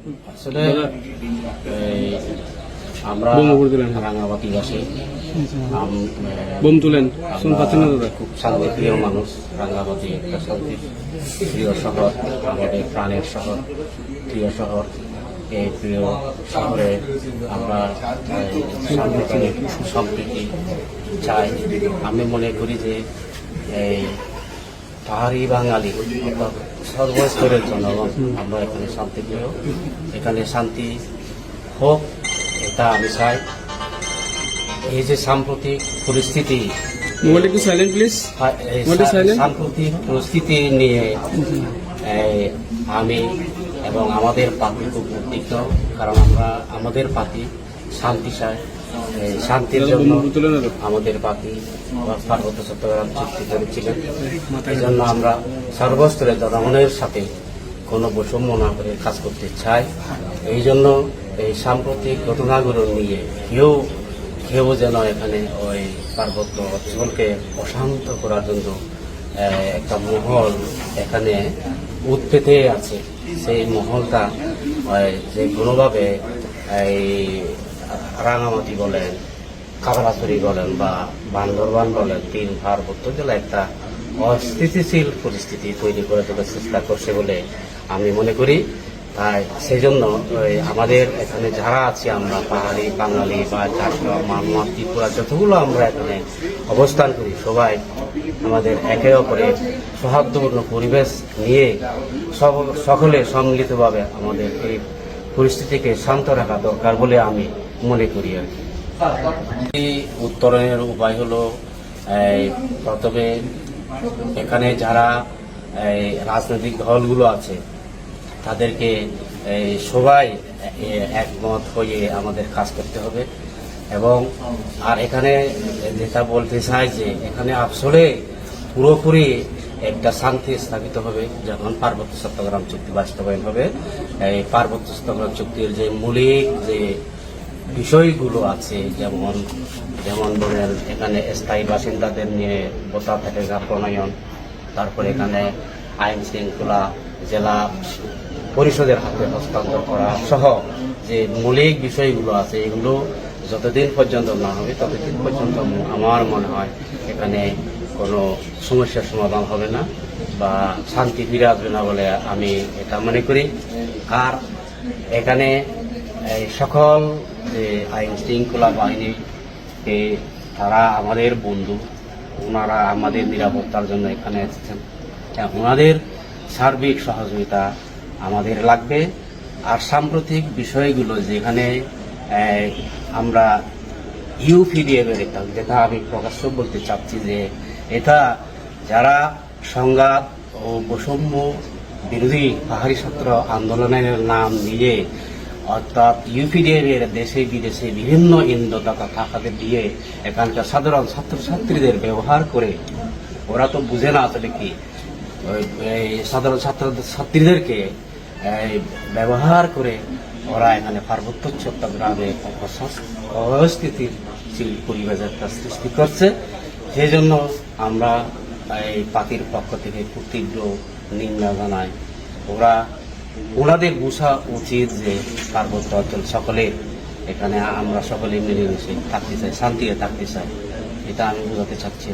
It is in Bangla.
আসলে আমরা রাঙ্গামাটিবাসী বোম তুলেন খুব শান্তিপ্রিয় মানুষ। রাঙ্গামাটি একটা শান্তিপ্রিয় শহর, আমাদের প্রাণের শহর, প্রিয় শহর। এই প্রিয় শহরে আমরা সাংবিধানিক সম্প্রীতি চাই। আমি মনে করি যে এই পাহাড়ি বাঙালি অর্থাৎ সর্বস্তরের জনগণ আমরা এখানে শান্তিপ্রিয়, এখানে শান্তি হোক এটা আমি চাই। এই যে সাম্প্রতিক পরিস্থিতি, সাম্প্রতিক পরিস্থিতি নিয়ে আমি এবং আমাদের পার্টি খুব উদ্বিগ্ন, কারণ আমরা আমাদের পার্টি শান্তি চাই। শান্তির জন্য আমাদের পার্টি পার্বত্য চট্টগ্রাম চুক্তি করেছিলেন। এই জন্য আমরা সর্বস্তরের জনগণের সাথে কোনো বৈষম্য না করে কাজ করতে চাই। এই জন্য এই সাম্প্রতিক ঘটনাগুলো নিয়ে কেউ যেন এখানে ওই পার্বত্য অঞ্চলকে অশান্ত করার জন্য একটা মহল এখানে উৎপেতে আছে। সেই মহলটা যে কোনোভাবে এই রাঙামাটি বলেন, খাগড়াছড়ি বলেন বা বান্দরবান বলেন, তিন পার্বত্য জেলা একটা অস্থিতিশীল পরিস্থিতি তৈরি করে তোলার চেষ্টা করছে বলে আমি মনে করি। তাই সেই জন্য আমাদের এখানে যারা আছি আমরা পাহাড়ি বাঙালি বা চাষা, মানমা, ত্রিপুরা যতগুলো আমরা এখানে অবস্থান করি, সবাই আমাদের একে অপরের সৌহার্দ্যপূর্ণ পরিবেশ নিয়ে সকলে সম্মিলিতভাবে আমাদের এই পরিস্থিতিকে শান্ত রাখা দরকার বলে আমি মনে করি। আর কি উত্তরণের উপায় হলো প্রথমে এখানে যারা রাজনৈতিক দলগুলো আছে তাদেরকে সবাই একমত হয়ে আমাদের কাজ করতে হবে। এবং আর এখানে যেটা বলতে চাই যে এখানে আসলে পুরোপুরি একটা শান্তি স্থাপিত হবে যখন পার্বত্য চট্টগ্রাম চুক্তি বাস্তবায়ন হবে। এই পার্বত্য চট্টগ্রাম চুক্তির যে মৌলিক যে বিষয়গুলো আছে, যেমন ধরেন এখানে স্থায়ী বাসিন্দাদের নিয়ে বতা তালিকা প্রণয়ন, তারপরে এখানে আইন শৃঙ্খলা জেলা পরিষদের হাতে হস্তান্তর করা সহ যে মৌলিক বিষয়গুলো আছে, এগুলো যতদিন পর্যন্ত না হবে ততদিন পর্যন্ত আমার মনে হয় এখানে কোনো সমস্যার সমাধান হবে না বা শান্তি ফিরে আসবে না বলে আমি এটা মনে করি। আর এখানে সকল যে আইন শৃঙ্খলা বাহিনী তারা আমাদের বন্ধু, ওনারা আমাদের নিরাপত্তার জন্য এখানে এসেছেন, ওনাদের সার্বিক সহযোগিতা আমাদের লাগবে। আর সাম্প্রতিক বিষয়গুলো যেখানে আমরা ইউপিডিএফের যেটা আমি প্রকাশ্য বলতে চাচ্ছি যে এটা যারা সংঘাত ও বৈষম্য বিরোধী পাহাড়ি ছাত্র আন্দোলনের নাম নিয়ে অর্থাৎ ইউপিডিএফের দেশে বিদেশে বিভিন্ন ইন্ধনদাতা টাকাদের দিয়ে এখানকার সাধারণ ছাত্রছাত্রীদের ব্যবহার করে, ওরা তো বুঝে না আসলে কি, সাধারণ ছাত্রছাত্রীদেরকে ব্যবহার করে ওরা এখানে পার্বত্য চট্টগ্রামে অস্থিতিশীল পরিবেশের সৃষ্টি করছে। সেই জন্য আমরা এই পার্টির পক্ষ থেকে তীব্র নিন্দা জানাই। ওনাদের বোঝা উচিত যে পার্বত্য অঞ্চল সকলের, এখানে আমরা সকলে মিলেমিশে থাকতে চাই, শান্তিতে থাকতে চাই, এটা আমি বোঝাতে চাচ্ছি।